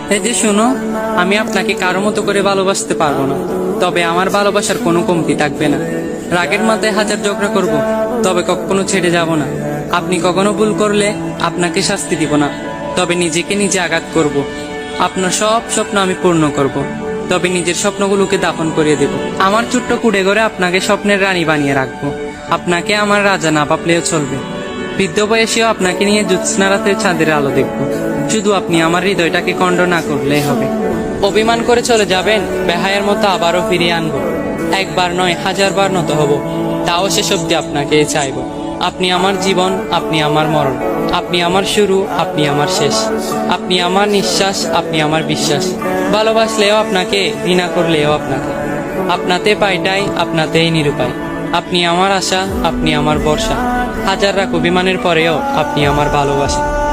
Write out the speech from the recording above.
এই যে শোনো, আমি আপনাকে কারো মতো করে ভালোবাসতে পারবো না, তবে আমার ভালোবাসার কোনো কমতি থাকবে না। রাগের মাথায় হাজার ঝগড়া করব, তবে কখনো ছেড়ে যাব না। আপনি কখনো ভুল করলে আপনাকে শাস্তি দিব না, তবে নিজেকে নিজে আঘাত করব। আপনার সব স্বপ্ন আমি পূর্ণ করব, তবে নিজের স্বপ্নগুলোকে দাফন করিয়ে দেব। আমার ছোট্ট কুড়ে ঘরে আপনাকে স্বপ্নের রানী বানিয়ে রাখবো। আপনাকে আমার রাজা না ভাবলেও চলবে। বৃদ্ধ বয়সেও আপনাকে নিয়ে জ্যোৎস্না রাতের চাঁদের আলো দেখব। শুধু আপনি আমার হৃদয়টাকে খণ্ড না করলেই হবে। অভিমান করে চলে যাবেন, বেহায়ের মতো আবারও ফিরিয়ে আনবো। একবার নয়, হাজারবার নত হব, তাও শেষ অব্দি আপনাকে চাইব। আপনি আমার জীবন, আপনি আমার মরণ, আপনি আমার শুরু, আপনি আমার শেষ, আপনি আমার নিঃশ্বাস, আপনি আমার বিশ্বাস। ভালোবাসলেও আপনাকে, ঘৃণা করলেও আপনাকে। আপনাতে পাইটাই, আপনাতেই নিরুপায়। আপনি আমার আশা, আপনি আমার ভরসা। হাজার রাখ অভিমানের পরেও আপনি আমার ভালোবাসা।